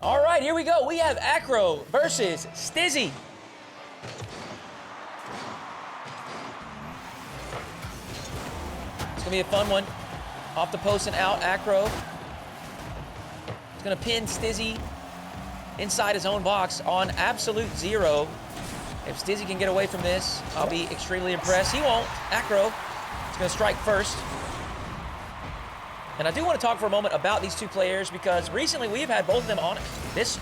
All right, here we go. We have Accro versus Stizzy. It's gonna be a fun one. Off the post and out, Accro. It's gonna pin Stizzy inside his own box on absolute zero. If Stizzy can get away from this, I'll be extremely impressed. He won't. Accro is gonna strike first. And I do want to talk for a moment about these two players because recently we've had both of them on this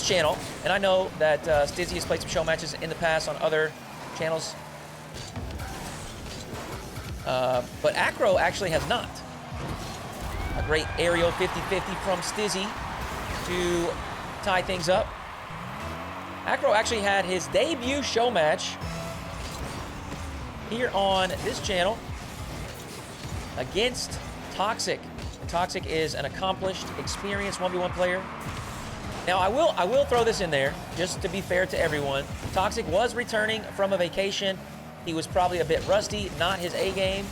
channel, and I know that Stizzy has played some show matches in the past on other channels, but Accro actually has not. A great aerial 50-50 from Stizzy to tie things up. Accro actually had his debut show match here on this channel against Toxic. Toxic is an accomplished, experienced 1v1 player. Now, I will throw this in there, just to be fair to everyone. Toxic was returning from a vacation. He was probably a bit rusty, not his A game.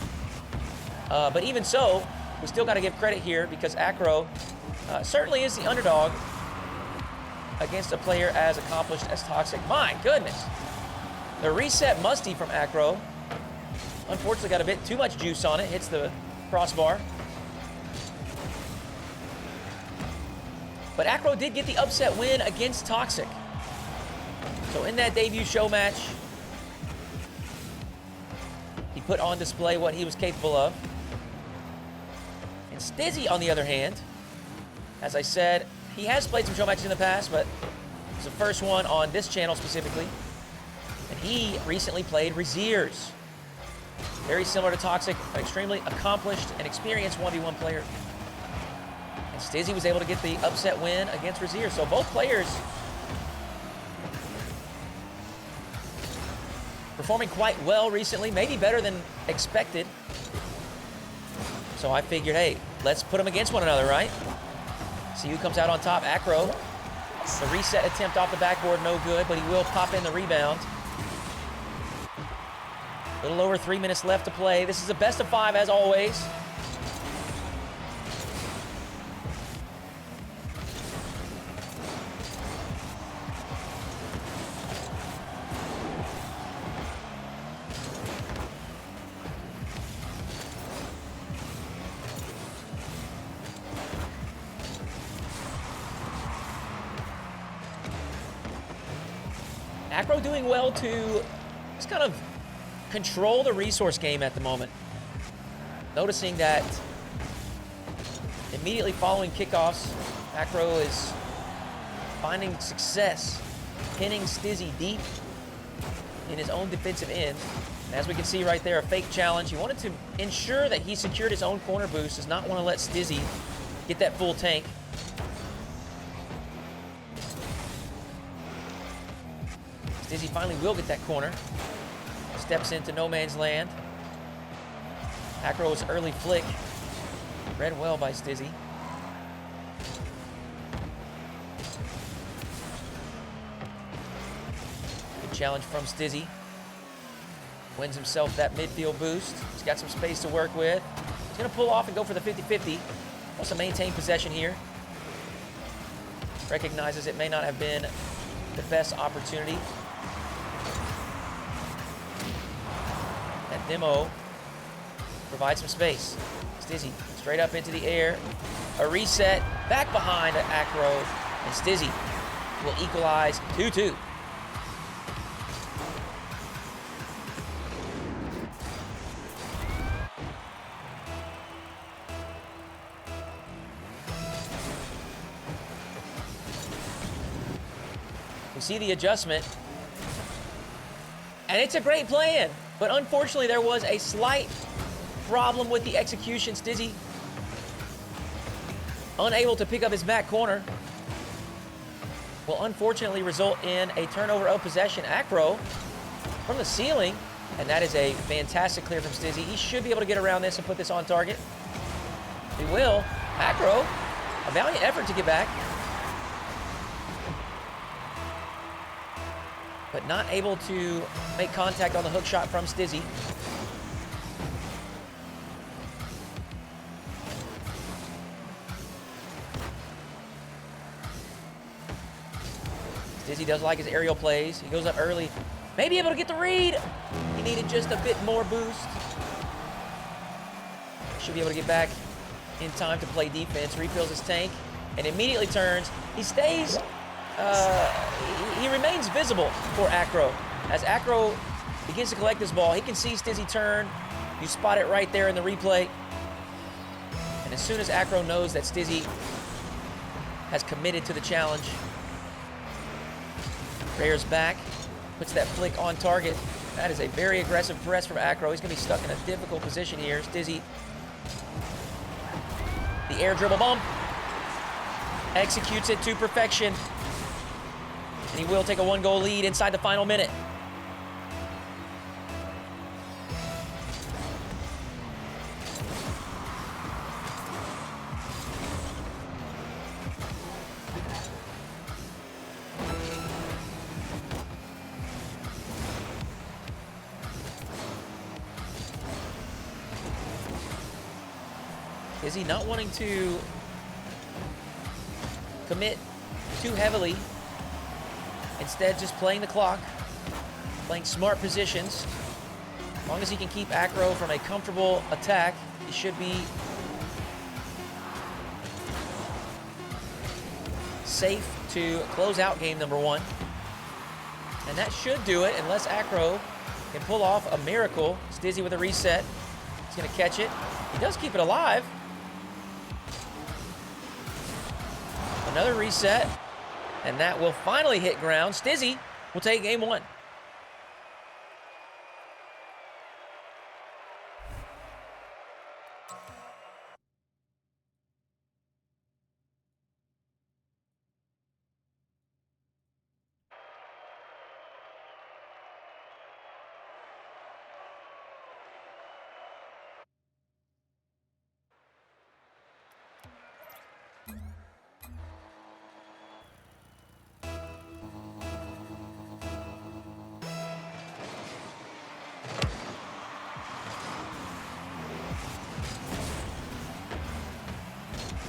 But even so, we still got to give credit here because Accro certainly is the underdog against a player as accomplished as Toxic. My goodness. The reset musty from Accro. Unfortunately, got a bit too much juice on it. Hits the crossbar. But Accro did get the upset win against Toxic. So in that debut show match, he put on display what he was capable of. And Stizzy, on the other hand, as I said, he has played some show matches in the past, but it's the first one on this channel specifically. And he recently played Reziers. Very similar to Toxic, an extremely accomplished and experienced 1v1 player. And Stizzy was able to get the upset win against Rezier. So both players performing quite well recently, maybe better than expected. So I figured, hey, let's put them against one another, right? See who comes out on top. Accro. The reset attempt off the backboard, no good, but he will pop in the rebound. A little over 3 minutes left to play. This is a best of 5 as always. Accro doing well to just kind of control the resource game at the moment. Noticing that immediately following kickoffs, Accro is finding success, pinning Stizzy deep in his own defensive end. And as we can see right there, a fake challenge. He wanted to ensure that he secured his own corner boost, does not want to let Stizzy get that full tank. Stizzy finally will get that corner. Steps into no man's land. Accro's early flick. Read well by Stizzy. Good challenge from Stizzy. Wins himself that midfield boost. He's got some space to work with. He's going to pull off and go for the 50-50. Wants to maintain possession here. Recognizes it may not have been the best opportunity. That demo provides some space. Stizzy straight up into the air. A reset, back behind Accro, and Stizzy will equalize 2-2. We see the adjustment, and it's a great plan. But unfortunately, there was a slight problem with the execution. Stizzy unable to pick up his back corner will unfortunately result in a turnover of possession. Accro from the ceiling, and that is a fantastic clear from Stizzy. He should be able to get around this and put this on target. He will. Accro, a valiant effort to get back, but not able to make contact on the hook shot from Stizzy. Stizzy does like his aerial plays. He goes up early. Maybe able to get the read. He needed just a bit more boost. Should be able to get back in time to play defense. Refills his tank and immediately turns. He stays, he remains visible for Accro. As Accro begins to collect this ball, he can see Stizzy turn. You spot it right there in the replay. And as soon as Accro knows that Stizzy has committed to the challenge, rears back, puts that flick on target. That is a very aggressive press from Accro. He's going to be stuck in a difficult position here. Stizzy, the air dribble bump, executes it to perfection. And he will take a 1-goal lead inside the final minute. Stizzy not wanting to commit too heavily. Instead, just playing the clock, playing smart positions. As long as he can keep Accro from a comfortable attack, he should be safe to close out game number 1. And that should do it, unless Accro can pull off a miracle. Stizzy with a reset. He's going to catch it. He does keep it alive. Another reset, and that will finally hit ground. Stizzy will take game 1.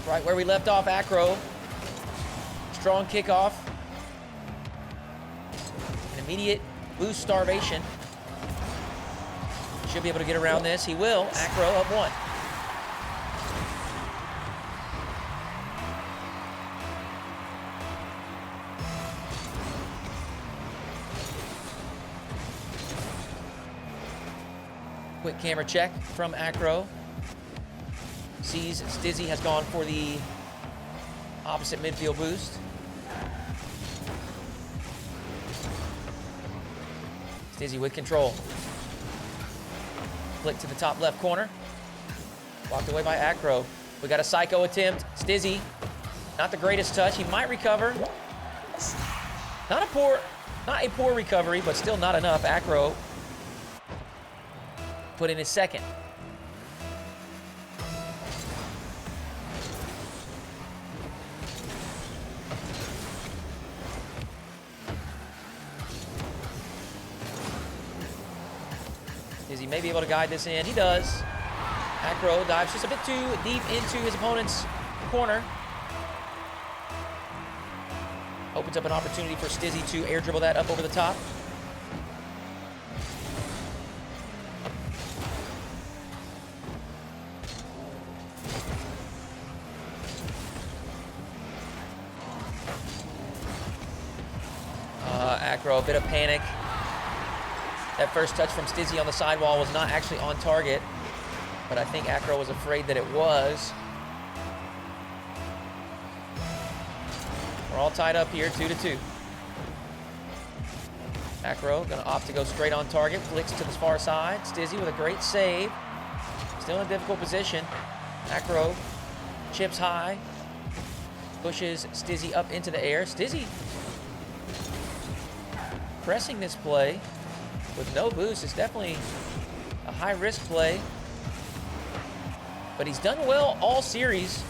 Right where we left off, Accro. Strong kickoff. An immediate boost starvation. Should be able to get around this. He will. Accro up 1. Quick camera check from Accro. Sees Stizzy has gone for the opposite midfield boost. Stizzy with control. Flick to the top left corner. Blocked away by Accro. We got a psycho attempt. Stizzy, not the greatest touch. He might recover. Not a poor recovery, but still not enough. Accro put in his second. Is he may be able to guide this in? He does. Accro dives just a bit too deep into his opponent's corner. Opens up an opportunity for Stizzy to air dribble that up over the top. Accro, a bit of panic. That first touch from Stizzy on the sidewall was not actually on target, but I think Accro was afraid that it was. We're all tied up here, 2-2. Accro gonna opt to go straight on target, flicks to the far side. Stizzy with a great save. Still in a difficult position. Accro chips high, pushes Stizzy up into the air. Stizzy pressing this play with no boost is definitely a high-risk play. But he's done well all series,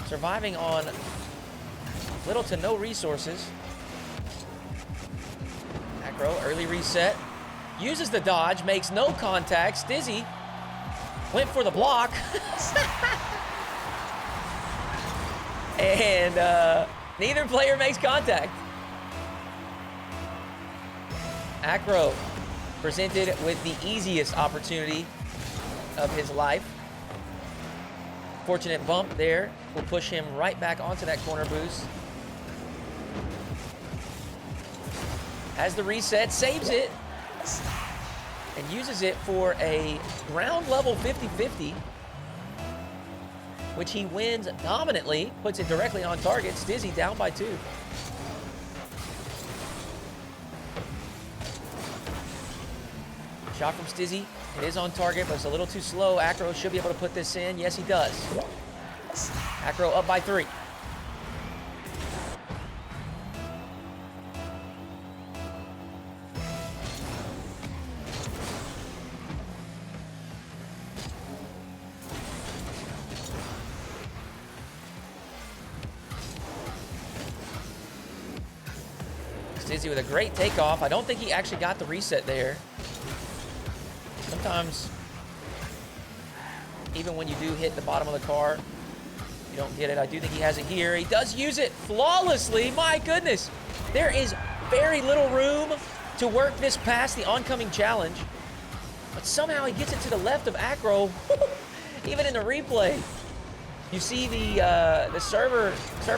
surviving on little to no resources. Accro, early reset. Uses the dodge, makes no contact. Stizzy went for the block. And neither player makes contact. Accro presented with the easiest opportunity of his life. Fortunate bump there will push him right back onto that corner boost. Has the reset, saves it, and uses it for a ground level 50-50, which he wins dominantly, puts it directly on target. Stizzy down by 2. Shot from Stizzy. It is on target, but it's a little too slow. Accro should be able to put this in. Yes, he does. Accro up by 3. Stizzy with a great takeoff. I don't think he actually got the reset there. Sometimes, even when you do hit the bottom of the car, you don't get it. I do think he has it here. He does use it flawlessly. My goodness. There is very little room to work this past the oncoming challenge. But somehow he gets it to the left of Accro. Even in the replay, you see the server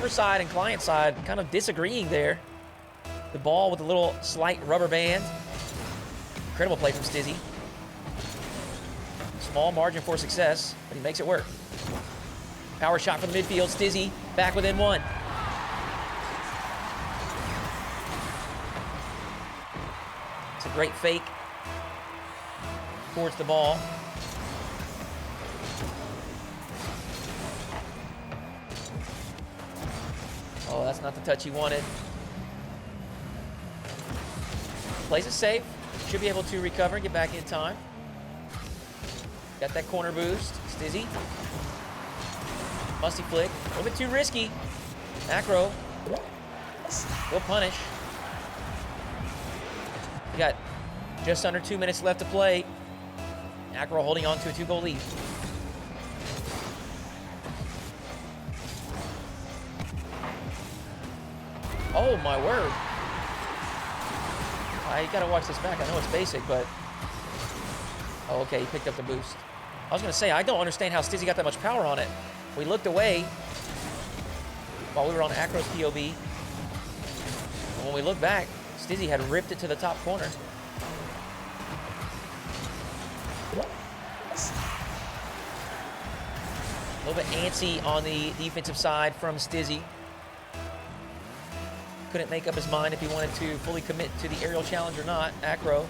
side and client side kind of disagreeing there. The ball with a little slight rubber band. Incredible play from Stizzy. Small margin for success, but he makes it work. Power shot from the midfield. Stizzy back within 1. It's a great fake towards the ball. Oh, that's not the touch he wanted. Plays it safe. Should be able to recover and get back in time. Got that corner boost. Stizzy. Musty flick. A little bit too risky. Accro will punish. We got just under 2 minutes left to play. Accro holding on to a 2-goal lead. Oh my word. I gotta watch this back. I know it's basic, but... Oh, okay, he picked up the boost. I was gonna say, I don't understand how Stizzy got that much power on it. We looked away while we were on Accro's POV. And when we look back, Stizzy had ripped it to the top corner. A little bit antsy on the defensive side from Stizzy. Couldn't make up his mind if he wanted to fully commit to the aerial challenge or not. Accro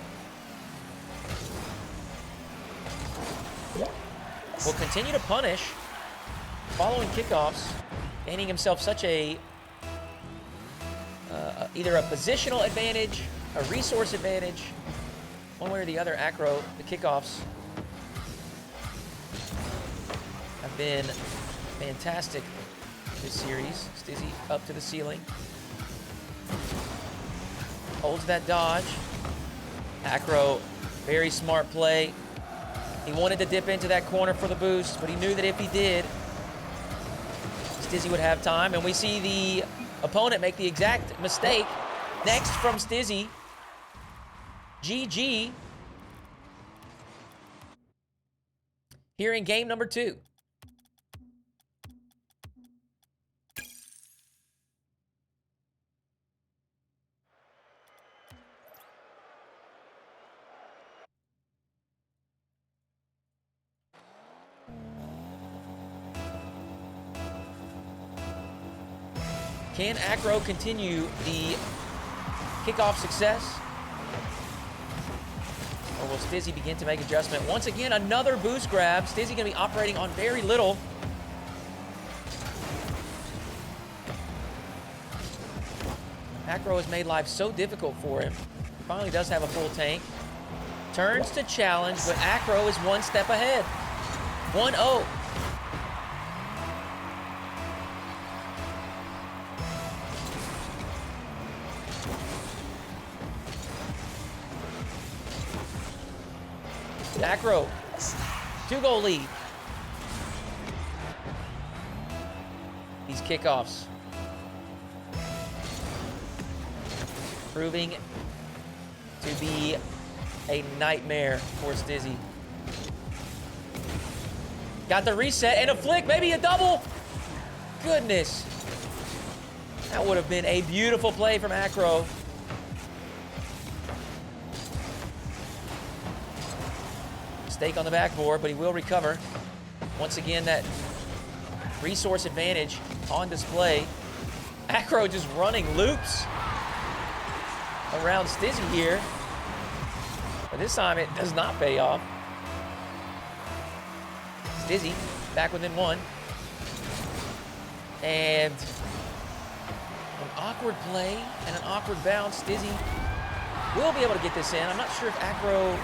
will continue to punish following kickoffs, gaining himself such a either a positional advantage, a resource advantage, one way or the other. Accro, the kickoffs have been fantastic this series. Stizzy up to the ceiling. Holds that dodge. Accro, very smart play. He wanted to dip into that corner for the boost, but he knew that if he did, Stizzy would have time. And we see the opponent make the exact mistake. Next from Stizzy. GG. Here in game number 2. Can Accro continue the kickoff success? Or will Stizzy begin to make adjustment? Once again, another boost grab. Stizzy going to be operating on very little. Accro has made life so difficult for him. Finally does have a full tank. Turns to challenge, but Accro is one step ahead. 1-0. Accro, 2-goal lead. These to be a nightmare for Stizzy. Got the reset and a flick, maybe a double. Goodness. That would have been a beautiful play from Accro. Mistake on the backboard, but he will recover. Once again, that resource advantage on display. Accro just running loops around Stizzy here. But this time it does not pay off. Stizzy back within one. And an awkward play and an awkward bounce. Stizzy will be able to get this in. I'm not sure if Accro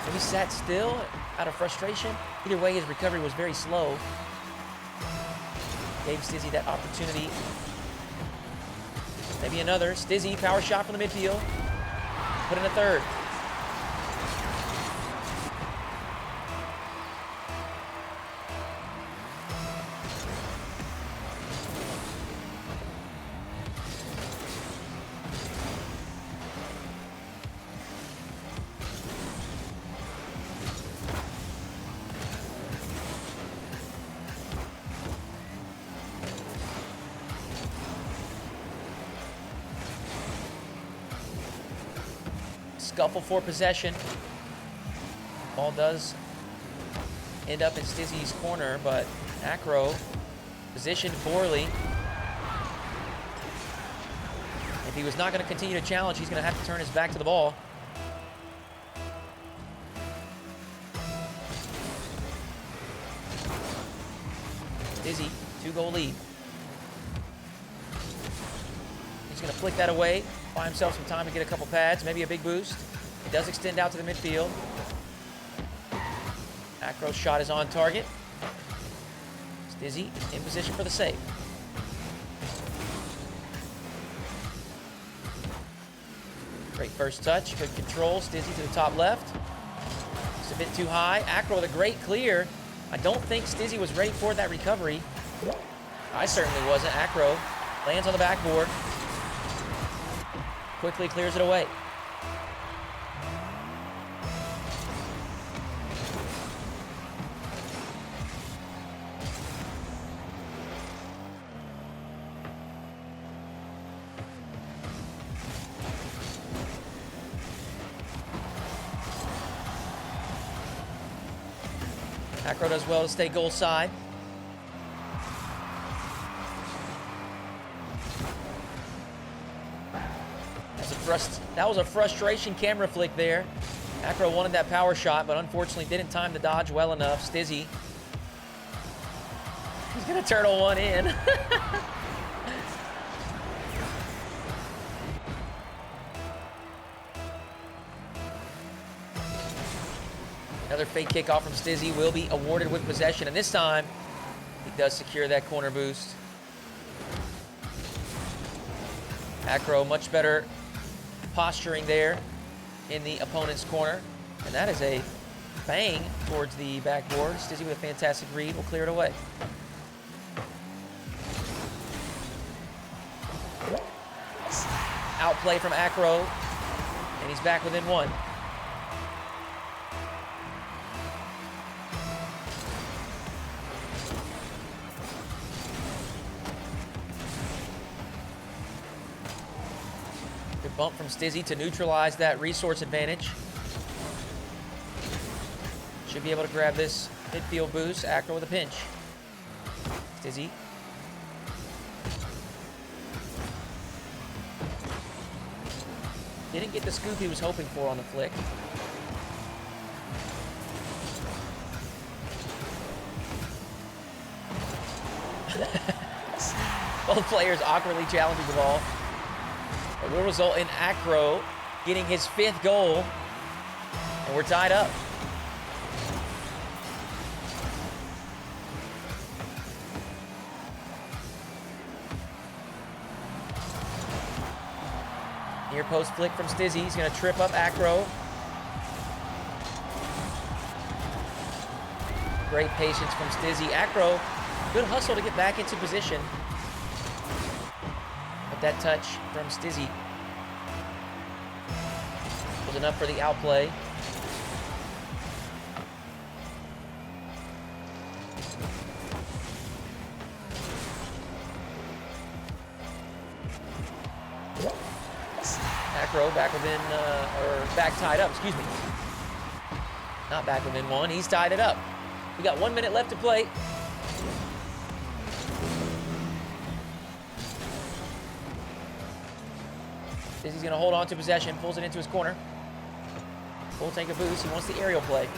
maybe sat still out of frustration. Either way, his recovery was very slow. Gave Stizzy that opportunity. Maybe another. Stizzy, power shot from the midfield. Put in a third. Scuffle for possession. Ball does end up in Stizzy's corner, but Accro positioned poorly. If he was not going to continue to challenge, he's going to have to turn his back to the ball. Stizzy, 2-goal lead. He's going to flick that away. Buy himself some time to get a couple pads, maybe a big boost. He does extend out to the midfield. Accro's shot is on target. Stizzy in position for the save. Great first touch, good control. Stizzy to the top left. It's a bit too high. Accro with a great clear. I don't think Stizzy was ready for that recovery. I certainly wasn't. Accro lands on the backboard. Quickly clears it away. Accro does well to stay goal side. That was a frustration camera flick there. Accro wanted that power shot, but unfortunately didn't time the dodge well enough. Stizzy. He's going to turtle one in. Another fake kickoff from Stizzy will be awarded with possession, and this time he does secure that corner boost. Accro much better posturing there in the opponent's corner, and that is a bang towards the backboard. Stizzy with a fantastic read will clear it away. Outplay from Accro, and he's back within one. Bump from Stizzy to neutralize that resource advantage. Should be able to grab this midfield boost. Accro with a pinch. Stizzy. Didn't get the scoop he was hoping for on the flick. Both players awkwardly challenging the ball. It will result in Accro getting his 5th goal, and we're tied up. Near post flick from Stizzy. He's going to trip up Accro. Great patience from Stizzy. Accro, good hustle to get back into position. That touch from Stizzy Was enough for the outplay. Accro back within, or back tied up, excuse me. Not back within one, he's tied it up. We got 1 minute left to play. Stizzy's gonna hold on to possession, pulls it into his corner. Full tank of boost, he wants the aerial play.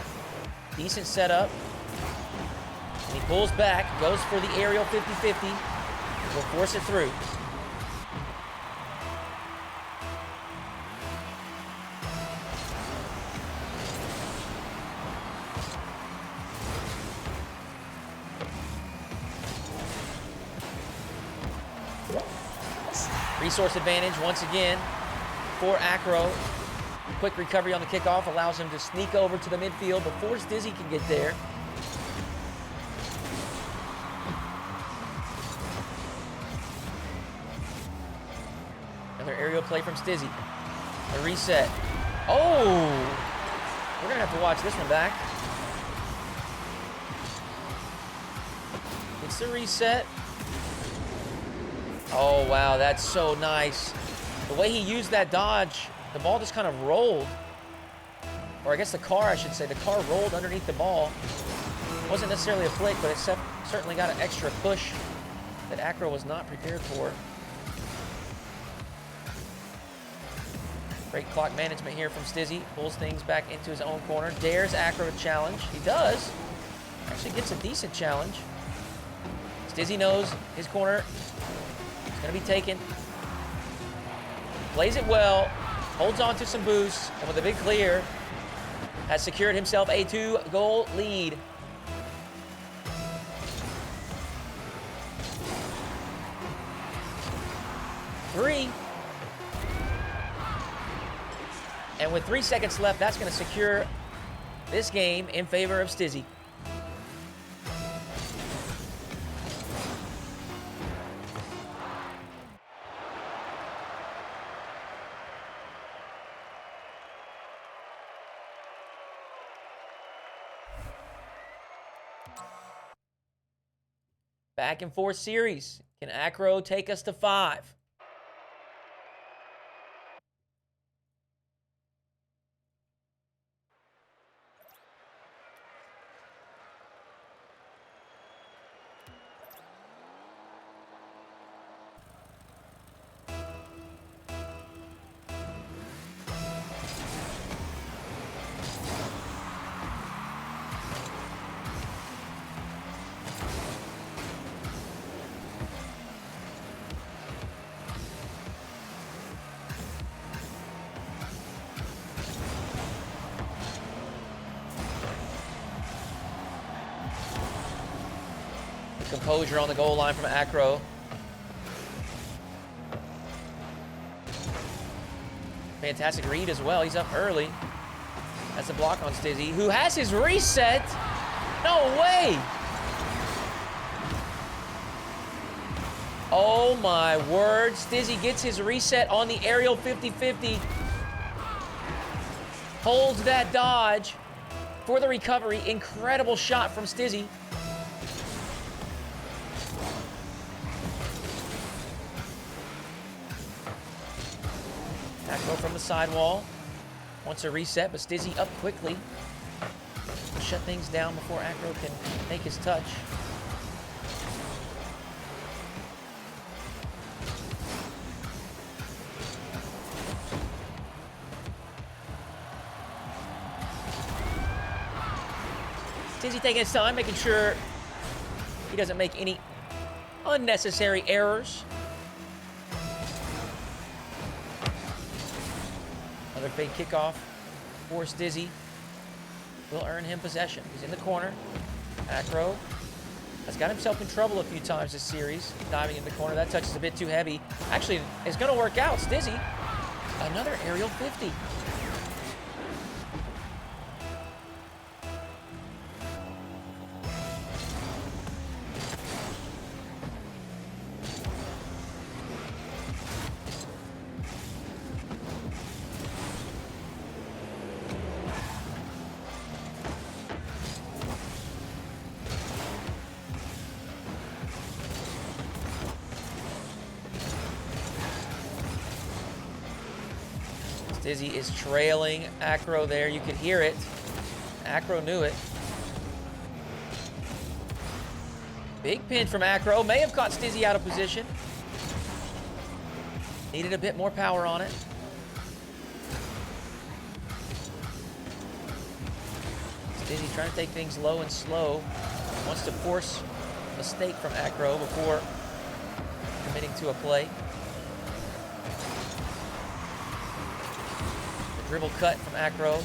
Decent setup. And he pulls back, goes for the aerial 50-50. Will force it through. Resource advantage once again for Accro. Quick recovery on the kickoff allows him to sneak over to the midfield before Stizzy can get there. Another aerial play from Stizzy. A reset. Oh! We're gonna have to watch this one back. It's the reset. Oh, wow, that's so nice. The way he used that dodge, the ball just kind of rolled. Or I guess the car, I should say. The car rolled underneath the ball. It wasn't necessarily a flick, but it certainly got an extra push that Accro was not prepared for. Great clock management here from Stizzy. Pulls things back into his own corner. Dares Accro to challenge. He does. Actually gets a decent challenge. Stizzy knows his corner is going to be taken. Plays it well. Holds on to some boosts. And with a big clear, has secured himself a 2-goal lead. Three. And with 3 seconds left, that's going to secure this game in favor of Stizzy. Back and forth series. Can Accro take us to 5? Composure on the goal line from Accro. Fantastic read as well. He's up early. That's a block on Stizzy, who has his reset. No way. Oh my word. Stizzy gets his reset on the aerial 50-50. Holds that dodge for the recovery. Incredible shot from Stizzy. Accro from the sidewall. Wants a reset, but Stizzy up quickly. Shut things down before Accro can make his touch. Stizzy taking his time, making sure he doesn't make any unnecessary errors. Another fake kickoff for Stizzy will earn him possession. He's in the corner. Accro has got himself in trouble a few times this series, diving in the corner. That touch is a bit too heavy. Actually, it's going to work out. Stizzy, another aerial 50. Stizzy is trailing Accro there. You could hear it. Accro knew it. Big pin from Accro. May have caught Stizzy out of position. Needed a bit more power on it. Stizzy trying to take things low and slow. Wants to force a mistake from Accro before committing to a play. The dribble cut from Accro.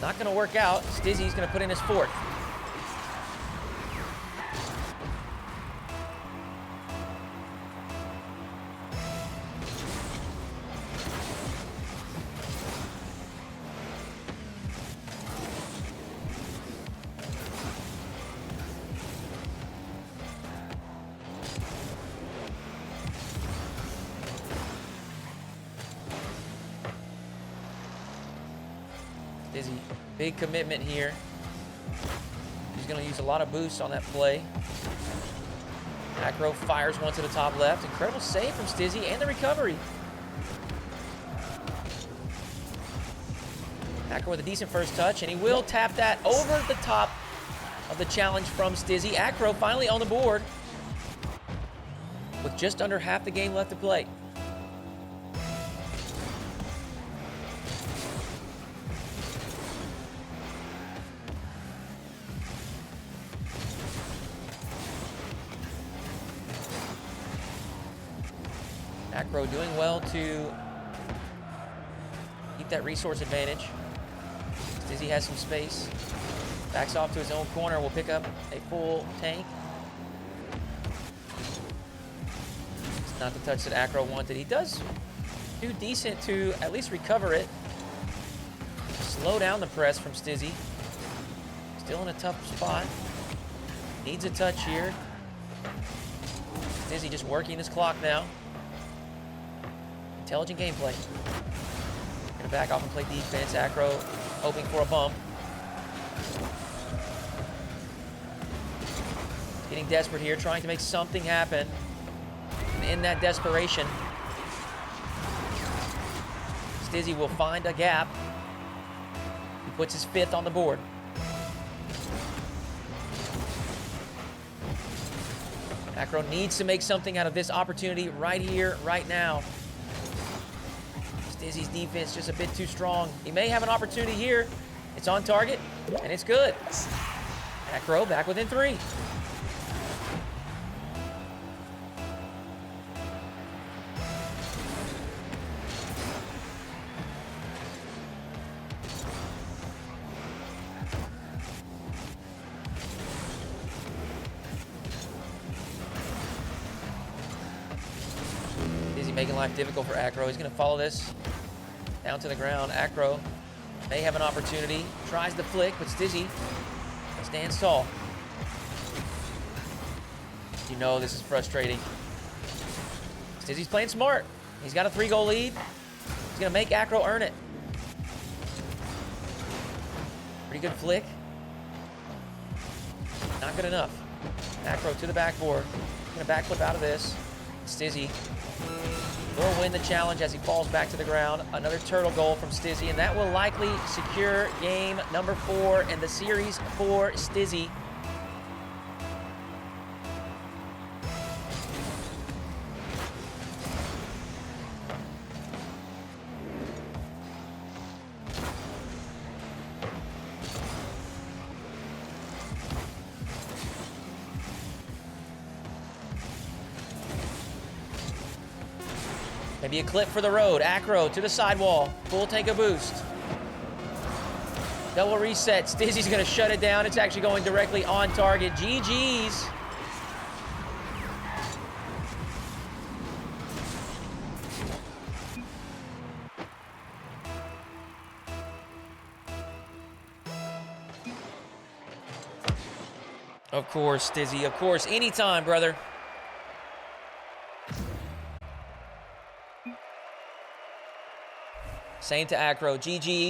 Not going to work out. Stizzy's going to put in his fourth. Stizzy, big commitment here. He's going to use a lot of boost on that play. Accro fires one to the top left. Incredible save from Stizzy and the recovery. Accro with a decent first touch, and he will tap that over the top of the challenge from Stizzy. Accro finally on the board with just under half the game left to play. Accro doing well to keep that resource advantage. Stizzy has some space. Backs off to his own corner. Will pick up a full tank. It's not the touch that Accro wanted. He does do decent to at least recover it. Slow down the press from Stizzy. Still in a tough spot. Needs a touch here. Stizzy just working his clock now. Intelligent gameplay. Gonna back off and play defense. Accro hoping for a bump. Getting desperate here, trying to make something happen. And in that desperation, Stizzy will find a gap. He puts his fifth on the board. Accro needs to make something out of this opportunity right here, right now. Stizzy's defense just a bit too strong. He may have an opportunity here. It's on target, and it's good. Accro back within 3. Stizzy making life difficult for Accro. He's going to follow this down to the ground. Accro may have an opportunity. Tries the flick, but Stizzy stands tall. You know this is frustrating. Stizzy's playing smart. He's got a 3-goal lead. He's going to make Accro earn it. Pretty good flick. Not good enough. Accro to the backboard. Going to backflip out of this. Stizzy will win the challenge as he falls back to the ground. Another turtle goal from Stizzy, and that will likely secure game number 4 in the series for Stizzy. Maybe a clip for the road. Accro to the sidewall. Full tank of boost. Double reset. Stizzy's going to shut it down. It's actually going directly on target. GG's. Of course, Stizzy. Of course. Anytime, brother. Same to Accro. GG.